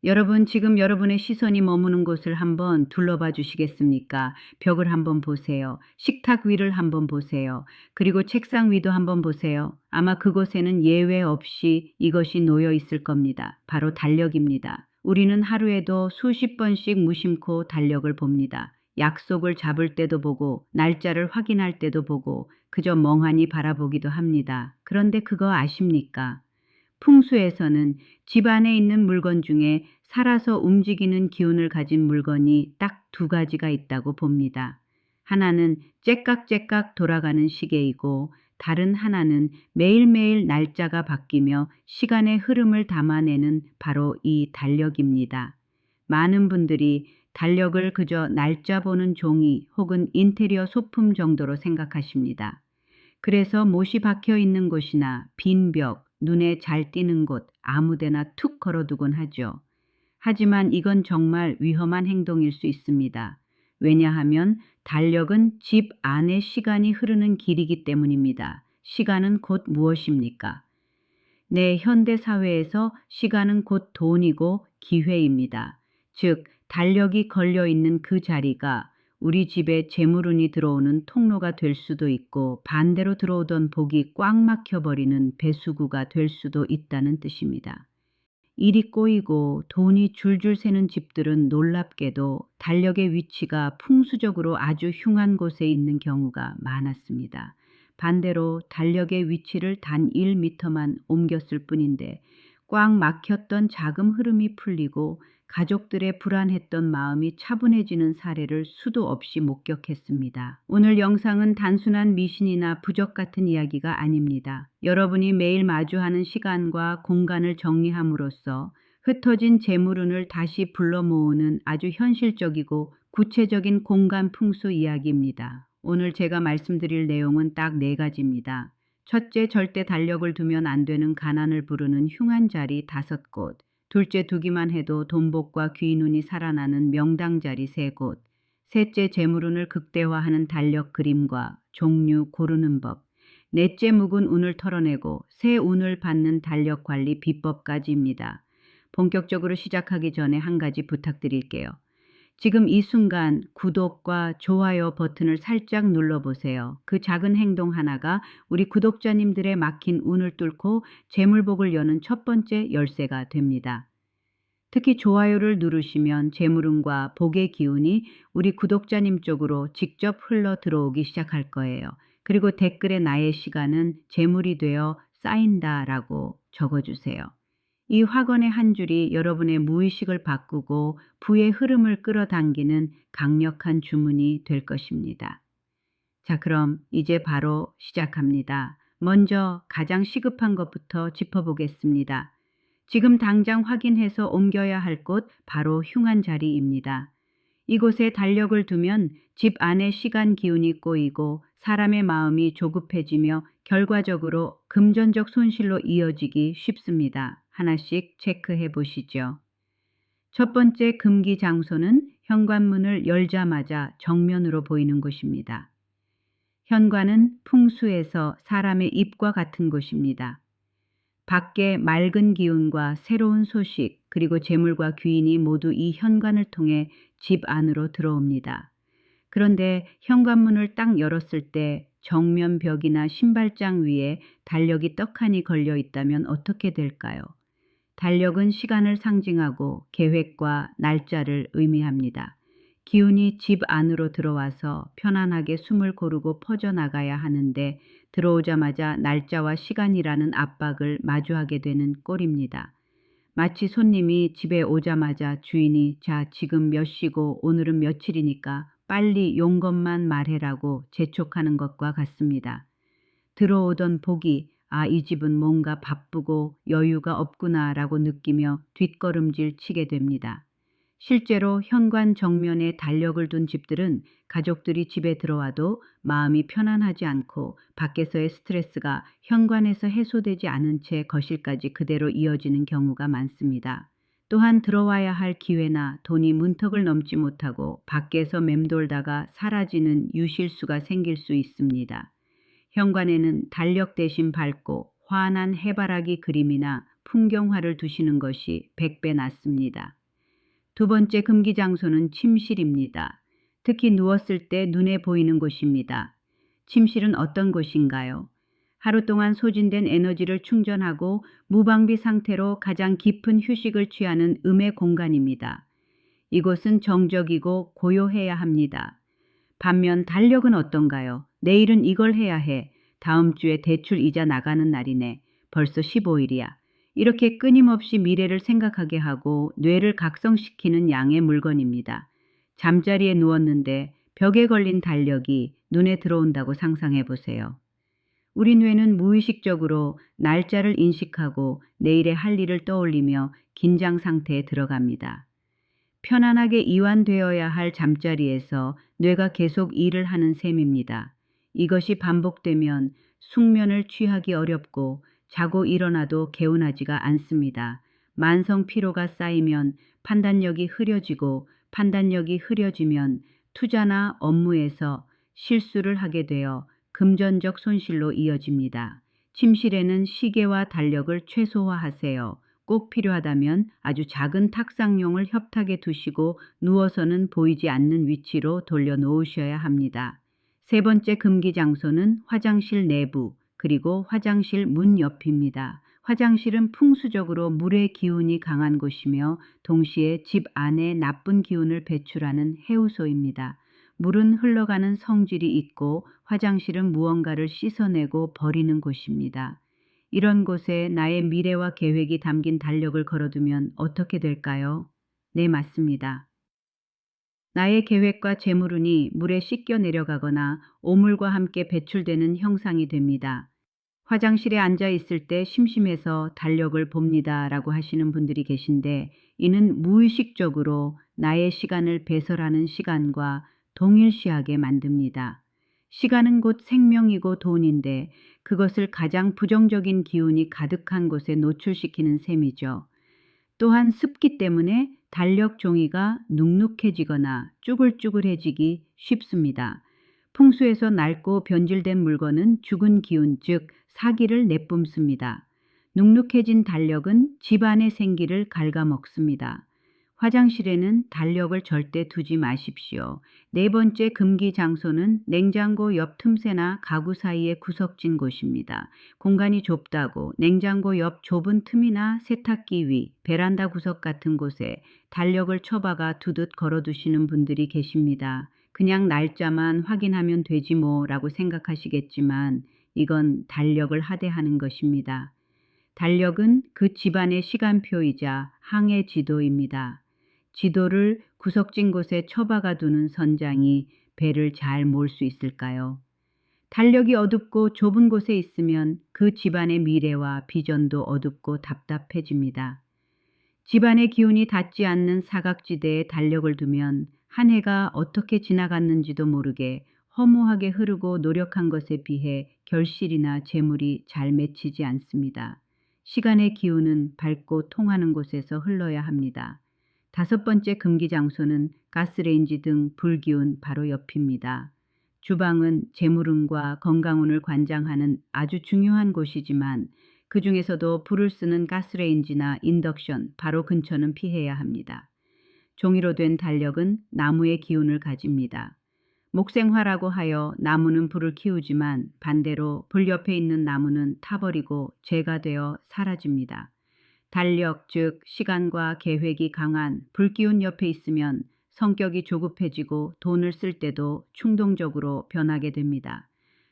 여러분, 지금 여러분의 시선이 머무는 곳을 한번 둘러봐 주시겠습니까? 벽을 한번 보세요. 식탁 위를 한번 보세요. 그리고 책상 위도 한번 보세요. 아마 그곳에는 예외 없이 이것이 놓여 있을 겁니다. 바로 달력입니다. 우리는 하루에도 수십 번씩 무심코 달력을 봅니다. 약속을 잡을 때도 보고, 날짜를 확인할 때도 보고, 그저 멍하니 바라보기도 합니다. 그런데 그거 아십니까? 풍수에서는 집 안에 있는 물건 중에 살아서 움직이는 기운을 가진 물건이 딱 두 가지가 있다고 봅니다. 하나는 째깍째깍 돌아가는 시계이고 다른 하나는 매일매일 날짜가 바뀌며 시간의 흐름을 담아내는 바로 이 달력입니다. 많은 분들이 달력을 그저 날짜 보는 종이 혹은 인테리어 소품 정도로 생각하십니다. 그래서 못이 박혀 있는 곳이나 빈 벽, 눈에 잘 띄는 곳 아무데나 툭 걸어두곤 하죠. 하지만 이건 정말 위험한 행동일 수 있습니다. 왜냐하면 달력은 집 안의 시간이 흐르는 길이기 때문입니다. 시간은 곧 무엇입니까? 네, 현대 사회에서 시간은 곧 돈이고 기회입니다. 즉, 달력이 걸려 있는 그 자리가 우리 집에 재물운이 들어오는 통로가 될 수도 있고 반대로 들어오던 복이 꽉 막혀버리는 배수구가 될 수도 있다는 뜻입니다. 일이 꼬이고 돈이 줄줄 새는 집들은 놀랍게도 달력의 위치가 풍수적으로 아주 흉한 곳에 있는 경우가 많았습니다. 반대로 달력의 위치를 단 1미터만 옮겼을 뿐인데 꽉 막혔던 자금 흐름이 풀리고 가족들의 불안했던 마음이 차분해지는 사례를 수도 없이 목격했습니다. 오늘 영상은 단순한 미신이나 부적 같은 이야기가 아닙니다. 여러분이 매일 마주하는 시간과 공간을 정리함으로써 흩어진 재물운을 다시 불러 모으는 아주 현실적이고 구체적인 공간 풍수 이야기입니다. 오늘 제가 말씀드릴 내용은 딱 4가지입니다. 첫째, 절대 달력을 두면 안 되는 가난을 부르는 흉한 자리 5곳. 둘째, 두기만 해도 돈복과 귀인운이 살아나는 명당 자리 3곳. 셋째, 재물운을 극대화하는 달력 그림과 종류 고르는 법. 넷째, 묵은 운을 털어내고 새 운을 받는 달력 관리 비법까지입니다. 본격적으로 시작하기 전에 한 가지 부탁드릴게요. 지금 이 순간 구독과 좋아요 버튼을 살짝 눌러보세요. 그 작은 행동 하나가 우리 구독자님들의 막힌 운을 뚫고 재물복을 여는 첫 번째 열쇠가 됩니다. 특히 좋아요를 누르시면 재물운과 복의 기운이 우리 구독자님 쪽으로 직접 흘러 들어오기 시작할 거예요. 그리고 댓글에 나의 시간은 재물이 되어 쌓인다라고 적어주세요. 이 확언의 한 줄이 여러분의 무의식을 바꾸고 부의 흐름을 끌어당기는 강력한 주문이 될 것입니다. 자, 그럼 이제 바로 시작합니다. 먼저 가장 시급한 것부터 짚어보겠습니다. 지금 당장 확인해서 옮겨야 할 곳 바로 흉한 자리입니다. 이곳에 달력을 두면 집 안에 시간 기운이 꼬이고 사람의 마음이 조급해지며 결과적으로 금전적 손실로 이어지기 쉽습니다. 하나씩 체크해 보시죠. 첫 번째 금기 장소는 현관문을 열자마자 정면으로 보이는 곳입니다. 현관은 풍수에서 사람의 입과 같은 곳입니다. 밖에 맑은 기운과 새로운 소식 그리고 재물과 귀인이 모두 이 현관을 통해 집 안으로 들어옵니다. 그런데 현관문을 딱 열었을 때 정면 벽이나 신발장 위에 달력이 떡하니 걸려 있다면 어떻게 될까요? 달력은 시간을 상징하고 계획과 날짜를 의미합니다. 기운이 집 안으로 들어와서 편안하게 숨을 고르고 퍼져나가야 하는데 들어오자마자 날짜와 시간이라는 압박을 마주하게 되는 꼴입니다. 마치 손님이 집에 오자마자 주인이 자, 지금 몇 시고 오늘은 며칠이니까 빨리 용 것만 말해라고 재촉하는 것과 같습니다. 들어오던 복이 이 집은 뭔가 바쁘고 여유가 없구나라고 느끼며 뒷걸음질 치게 됩니다. 실제로 현관 정면에 달력을 둔 집들은 가족들이 집에 들어와도 마음이 편안하지 않고 밖에서의 스트레스가 현관에서 해소되지 않은 채 거실까지 그대로 이어지는 경우가 많습니다. 또한 들어와야 할 기회나 돈이 문턱을 넘지 못하고 밖에서 맴돌다가 사라지는 유실수가 생길 수 있습니다. 현관에는 달력 대신 밝고 환한 해바라기 그림이나 풍경화를 두시는 것이 100배 낫습니다. 두 번째 금기 장소는 침실입니다. 특히 누웠을 때 눈에 보이는 곳입니다. 침실은 어떤 곳인가요? 하루 동안 소진된 에너지를 충전하고 무방비 상태로 가장 깊은 휴식을 취하는 음의 공간입니다. 이곳은 정적이고 고요해야 합니다. 반면 달력은 어떤가요? 내일은 이걸 해야 해. 다음 주에 대출 이자 나가는 날이네. 벌써 15일이야. 이렇게 끊임없이 미래를 생각하게 하고 뇌를 각성시키는 양의 물건입니다. 잠자리에 누웠는데 벽에 걸린 달력이 눈에 들어온다고 상상해 보세요. 우리 뇌는 무의식적으로 날짜를 인식하고 내일의 할 일을 떠올리며 긴장 상태에 들어갑니다. 편안하게 이완되어야 할 잠자리에서 뇌가 계속 일을 하는 셈입니다. 이것이 반복되면 숙면을 취하기 어렵고 자고 일어나도 개운하지가 않습니다. 만성 피로가 쌓이면 판단력이 흐려지고 판단력이 흐려지면 투자나 업무에서 실수를 하게 되어 금전적 손실로 이어집니다. 침실에는 시계와 달력을 최소화하세요. 꼭 필요하다면 아주 작은 탁상용을 협탁에 두시고 누워서는 보이지 않는 위치로 돌려 놓으셔야 합니다. 세 번째 금기 장소는 화장실 내부 그리고 화장실 문 옆입니다. 화장실은 풍수적으로 물의 기운이 강한 곳이며 동시에 집 안에 나쁜 기운을 배출하는 해우소입니다. 물은 흘러가는 성질이 있고 화장실은 무언가를 씻어내고 버리는 곳입니다. 이런 곳에 나의 미래와 계획이 담긴 달력을 걸어두면 어떻게 될까요? 네, 맞습니다. 나의 계획과 재물운이 물에 씻겨 내려가거나 오물과 함께 배출되는 형상이 됩니다. 화장실에 앉아 있을 때 심심해서 달력을 봅니다 라고 하시는 분들이 계신데 이는 무의식적으로 나의 시간을 배설하는 시간과 동일시하게 만듭니다. 시간은 곧 생명이고 돈인데 그것을 가장 부정적인 기운이 가득한 곳에 노출시키는 셈이죠. 또한 습기 때문에 달력 종이가 눅눅해지거나 쭈글쭈글해지기 쉽습니다. 풍수에서 낡고 변질된 물건은 죽은 기운, 즉 사기를 내뿜습니다. 눅눅해진 달력은 집안의 생기를 갉아먹습니다. 화장실에는 달력을 절대 두지 마십시오. 네 번째 금기 장소는 냉장고 옆 틈새나 가구 사이에 구석진 곳입니다. 공간이 좁다고 냉장고 옆 좁은 틈이나 세탁기 위, 베란다 구석 같은 곳에 달력을 처박아 두듯 걸어두시는 분들이 계십니다. 그냥 날짜만 확인하면 되지 뭐라고 생각하시겠지만 이건 달력을 하대하는 것입니다. 달력은 그 집안의 시간표이자 항해 지도입니다. 지도를 구석진 곳에 처박아 두는 선장이 배를 잘 몰 수 있을까요? 달력이 어둡고 좁은 곳에 있으면 그 집안의 미래와 비전도 어둡고 답답해집니다. 집안의 기운이 닿지 않는 사각지대에 달력을 두면 한 해가 어떻게 지나갔는지도 모르게 허무하게 흐르고 노력한 것에 비해 결실이나 재물이 잘 맺히지 않습니다. 시간의 기운은 밝고 통하는 곳에서 흘러야 합니다. 다섯 번째 금기 장소는 가스레인지 등 불기운 바로 옆입니다. 주방은 재물운과 건강운을 관장하는 아주 중요한 곳이지만 그 중에서도 불을 쓰는 가스레인지나 인덕션 바로 근처는 피해야 합니다. 종이로 된 달력은 나무의 기운을 가집니다. 목생화라고 하여 나무는 불을 키우지만 반대로 불 옆에 있는 나무는 타버리고 재가 되어 사라집니다. 달력, 즉 시간과 계획이 강한 불기운 옆에 있으면 성격이 조급해지고 돈을 쓸 때도 충동적으로 변하게 됩니다.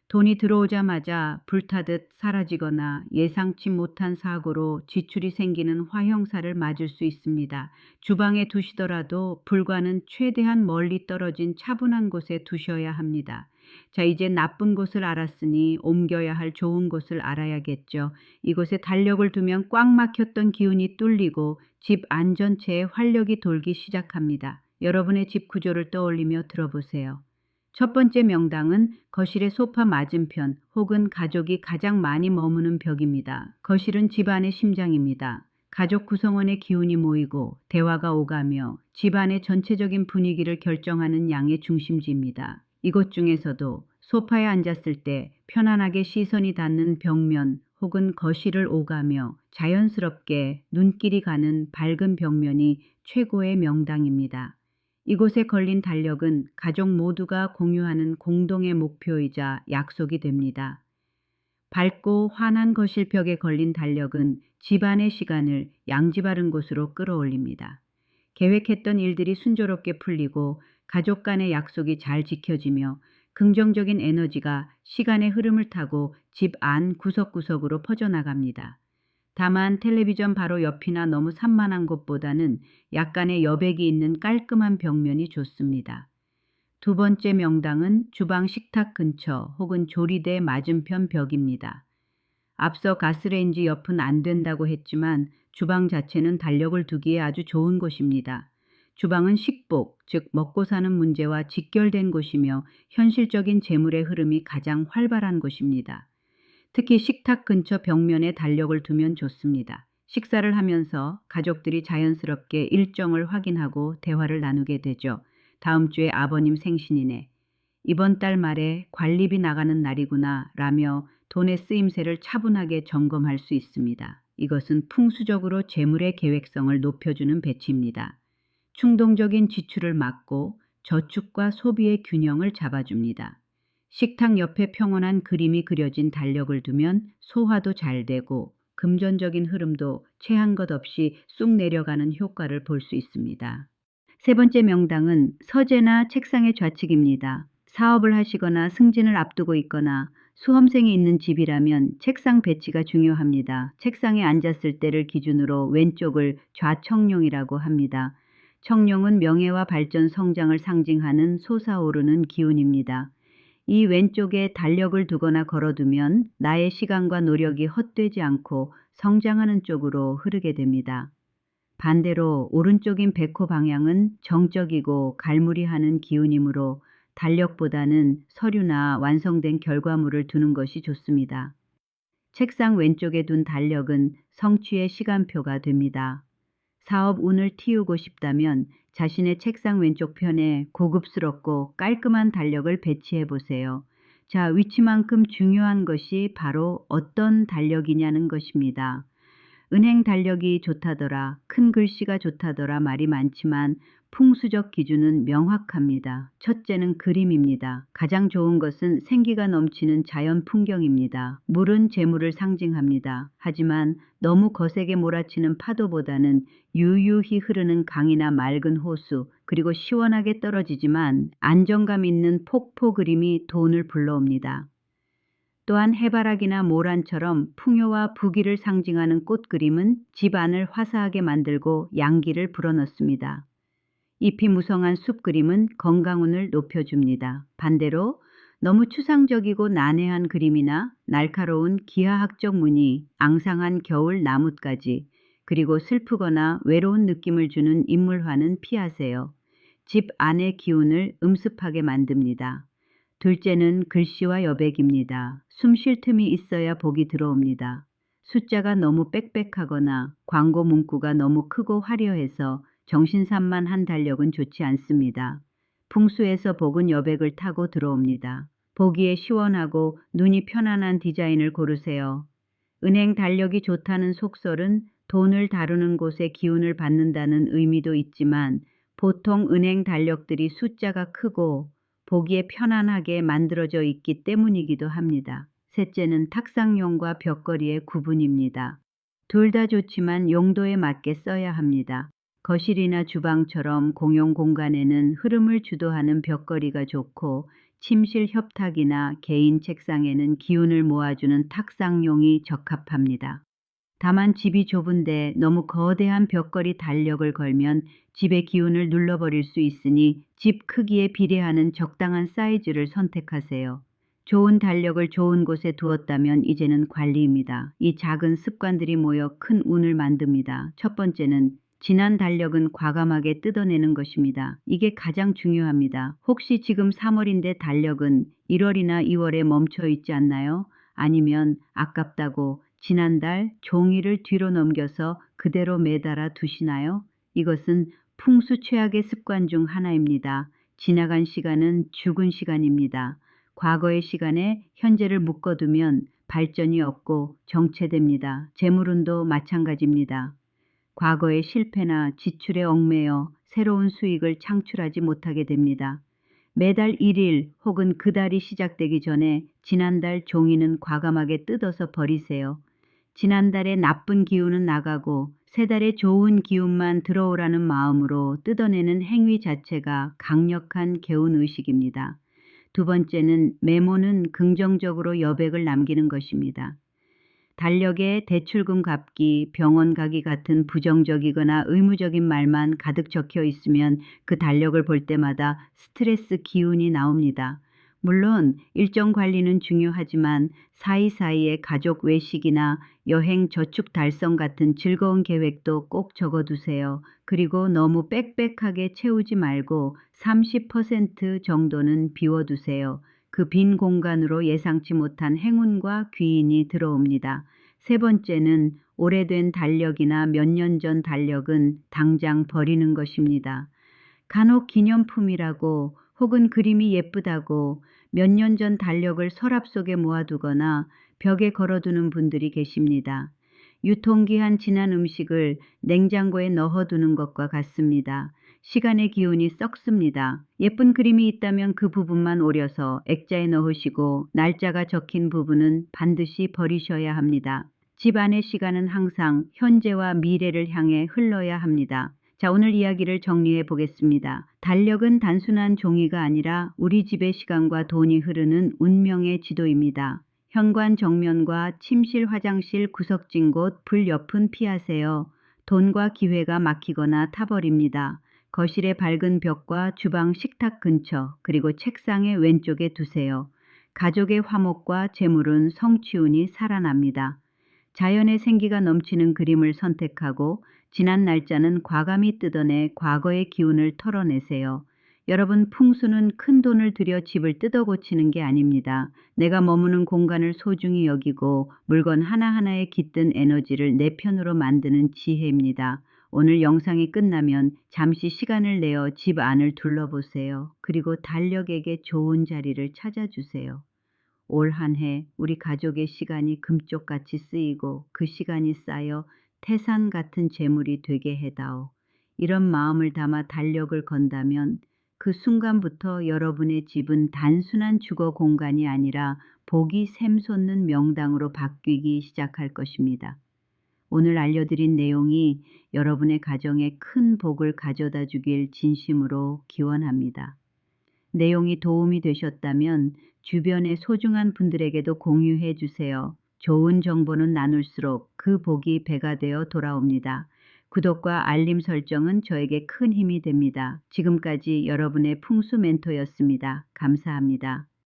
돈이 들어오자마자 불타듯 사라지거나 예상치 못한 사고로 지출이 생기는 화형사를 맞을 수 있습니다. 주방에 두시더라도 불과는 최대한 멀리 떨어진 차분한 곳에 두셔야 합니다. 자, 이제 나쁜 곳을 알았으니 옮겨야 할 좋은 곳을 알아야겠죠. 이곳에 달력을 두면 꽉 막혔던 기운이 뚫리고 집 안전체에 활력이 돌기 시작합니다. 여러분의 집 구조를 떠올리며 들어보세요. 첫 번째 명당은 거실의 소파 맞은편 혹은 가족이 가장 많이 머무는 벽입니다. 거실은 집안의 심장입니다. 가족 구성원의 기운이 모이고 대화가 오가며 집안의 전체적인 분위기를 결정하는 양의 중심지입니다. 이곳 중에서도 소파에 앉았을 때 편안하게 시선이 닿는 벽면 혹은 거실을 오가며 자연스럽게 눈길이 가는 밝은 벽면이 최고의 명당입니다. 이곳에 걸린 달력은 가족 모두가 공유하는 공동의 목표이자 약속이 됩니다. 밝고 환한 거실벽에 걸린 달력은 집안의 시간을 양지바른 곳으로 끌어올립니다. 계획했던 일들이 순조롭게 풀리고 가족 간의 약속이 잘 지켜지며 긍정적인 에너지가 시간의 흐름을 타고 집 안 구석구석으로 퍼져나갑니다. 다만 텔레비전 바로 옆이나 너무 산만한 곳보다는 약간의 여백이 있는 깔끔한 벽면이 좋습니다. 두 번째 명당은 주방 식탁 근처 혹은 조리대 맞은편 벽입니다. 앞서 가스레인지 옆은 안 된다고 했지만 주방 자체는 달력을 두기에 아주 좋은 곳입니다. 주방은 식복, 즉 먹고 사는 문제와 직결된 곳이며 현실적인 재물의 흐름이 가장 활발한 곳입니다. 특히 식탁 근처 벽면에 달력을 두면 좋습니다. 식사를 하면서 가족들이 자연스럽게 일정을 확인하고 대화를 나누게 되죠. 다음 주에 아버님 생신이네. 이번 달 말에 관리비 나가는 날이구나 라며 돈의 쓰임새를 차분하게 점검할 수 있습니다. 이것은 풍수적으로 재물의 계획성을 높여주는 배치입니다. 충동적인 지출을 막고 저축과 소비의 균형을 잡아줍니다. 식탁 옆에 평온한 그림이 그려진 달력을 두면 소화도 잘 되고 금전적인 흐름도 체한 것 없이 쑥 내려가는 효과를 볼 수 있습니다. 세 번째 명당은 서재나 책상의 좌측입니다. 사업을 하시거나 승진을 앞두고 있거나 수험생이 있는 집이라면 책상 배치가 중요합니다. 책상에 앉았을 때를 기준으로 왼쪽을 좌청룡이라고 합니다. 청룡은 명예와 발전 성장을 상징하는 솟아오르는 기운입니다. 이 왼쪽에 달력을 두거나 걸어두면 나의 시간과 노력이 헛되지 않고 성장하는 쪽으로 흐르게 됩니다. 반대로 오른쪽인 백호 방향은 정적이고 갈무리하는 기운이므로 달력보다는 서류나 완성된 결과물을 두는 것이 좋습니다. 책상 왼쪽에 둔 달력은 성취의 시간표가 됩니다. 사업 운을 틔우고 싶다면 자신의 책상 왼쪽 편에 고급스럽고 깔끔한 달력을 배치해 보세요. 자, 위치만큼 중요한 것이 바로 어떤 달력이냐는 것입니다. 은행 달력이 좋다더라, 큰 글씨가 좋다더라 말이 많지만 풍수적 기준은 명확합니다. 첫째는 그림입니다. 가장 좋은 것은 생기가 넘치는 자연 풍경입니다. 물은 재물을 상징합니다. 하지만 너무 거세게 몰아치는 파도보다는 유유히 흐르는 강이나 맑은 호수, 그리고 시원하게 떨어지지만 안정감 있는 폭포 그림이 돈을 불러옵니다. 또한 해바라기나 모란처럼 풍요와 부귀를 상징하는 꽃 그림은 집 안을 화사하게 만들고 양기를 불어넣습니다. 잎이 무성한 숲 그림은 건강운을 높여줍니다. 반대로 너무 추상적이고 난해한 그림이나 날카로운 기하학적 무늬, 앙상한 겨울 나뭇가지, 그리고 슬프거나 외로운 느낌을 주는 인물화는 피하세요. 집 안의 기운을 음습하게 만듭니다. 둘째는 글씨와 여백입니다. 숨 쉴 틈이 있어야 복이 들어옵니다. 숫자가 너무 빽빽하거나 광고 문구가 너무 크고 화려해서 정신산만한 달력은 좋지 않습니다. 풍수에서 복은 여백을 타고 들어옵니다. 보기에 시원하고 눈이 편안한 디자인을 고르세요. 은행 달력이 좋다는 속설은 돈을 다루는 곳에 기운을 받는다는 의미도 있지만 보통 은행 달력들이 숫자가 크고 보기에 편안하게 만들어져 있기 때문이기도 합니다. 셋째는 탁상용과 벽걸이의 구분입니다. 둘 다 좋지만 용도에 맞게 써야 합니다. 거실이나 주방처럼 공용 공간에는 흐름을 주도하는 벽걸이가 좋고 침실 협탁이나 개인 책상에는 기운을 모아주는 탁상용이 적합합니다. 다만 집이 좁은데 너무 거대한 벽걸이 달력을 걸면 집의 기운을 눌러버릴 수 있으니 집 크기에 비례하는 적당한 사이즈를 선택하세요. 좋은 달력을 좋은 곳에 두었다면 이제는 관리입니다. 이 작은 습관들이 모여 큰 운을 만듭니다. 첫 번째는 지난 달력은 과감하게 뜯어내는 것입니다. 이게 가장 중요합니다. 혹시 지금 3월인데 달력은 1월이나 2월에 멈춰 있지 않나요? 아니면 아깝다고 지난달 종이를 뒤로 넘겨서 그대로 매달아 두시나요? 이것은 풍수 최악의 습관 중 하나입니다. 지나간 시간은 죽은 시간입니다. 과거의 시간에 현재를 묶어두면 발전이 없고 정체됩니다. 재물운도 마찬가지입니다. 과거의 실패나 지출에 얽매여 새로운 수익을 창출하지 못하게 됩니다. 매달 1일 혹은 그 달이 시작되기 전에 지난달 종이는 과감하게 뜯어서 버리세요. 지난달의 나쁜 기운은 나가고 새 달에 좋은 기운만 들어오라는 마음으로 뜯어내는 행위 자체가 강력한 개운의식입니다. 두 번째는 메모는 긍정적으로 여백을 남기는 것입니다. 달력에 대출금 갚기, 병원 가기 같은 부정적이거나 의무적인 말만 가득 적혀 있으면 그 달력을 볼 때마다 스트레스 기운이 나옵니다. 물론 일정 관리는 중요하지만 사이사이에 가족 외식이나 여행 저축 달성 같은 즐거운 계획도 꼭 적어두세요. 그리고 너무 빽빽하게 채우지 말고 30% 정도는 비워두세요. 그 빈 공간으로 예상치 못한 행운과 귀인이 들어옵니다. 세 번째는 오래된 달력이나 몇 년 전 달력은 당장 버리는 것입니다. 간혹 기념품이라고 혹은 그림이 예쁘다고 몇 년 전 달력을 서랍 속에 모아두거나 벽에 걸어두는 분들이 계십니다. 유통기한 지난 음식을 냉장고에 넣어두는 것과 같습니다. 시간의 기운이 썩습니다. 예쁜 그림이 있다면 그 부분만 오려서 액자에 넣으시고 날짜가 적힌 부분은 반드시 버리셔야 합니다. 집 안의 시간은 항상 현재와 미래를 향해 흘러야 합니다. 자, 오늘 이야기를 정리해 보겠습니다. 달력은 단순한 종이가 아니라 우리 집의 시간과 돈이 흐르는 운명의 지도입니다. 현관 정면과 침실, 화장실, 구석진 곳, 불 옆은 피하세요. 돈과 기회가 막히거나 타버립니다. 거실의 밝은 벽과 주방 식탁 근처, 그리고 책상의 왼쪽에 두세요. 가족의 화목과 재물은 성취운이 살아납니다. 자연의 생기가 넘치는 그림을 선택하고 지난 날짜는 과감히 뜯어내 과거의 기운을 털어내세요. 여러분, 풍수는 큰 돈을 들여 집을 뜯어 고치는 게 아닙니다. 내가 머무는 공간을 소중히 여기고 물건 하나하나에 깃든 에너지를 내 편으로 만드는 지혜입니다. 오늘 영상이 끝나면 잠시 시간을 내어 집 안을 둘러보세요. 그리고 달력에게 좋은 자리를 찾아주세요. 올 한 해 우리 가족의 시간이 금쪽같이 쓰이고 그 시간이 쌓여 태산 같은 재물이 되게 해다오. 이런 마음을 담아 달력을 건다면 그 순간부터 여러분의 집은 단순한 주거 공간이 아니라 복이 샘솟는 명당으로 바뀌기 시작할 것입니다. 오늘 알려드린 내용이 여러분의 가정에 큰 복을 가져다 주길 진심으로 기원합니다. 내용이 도움이 되셨다면 주변의 소중한 분들에게도 공유해 주세요. 좋은 정보는 나눌수록 그 복이 배가 되어 돌아옵니다. 구독과 알림 설정은 저에게 큰 힘이 됩니다. 지금까지 여러분의 풍수 멘토였습니다. 감사합니다.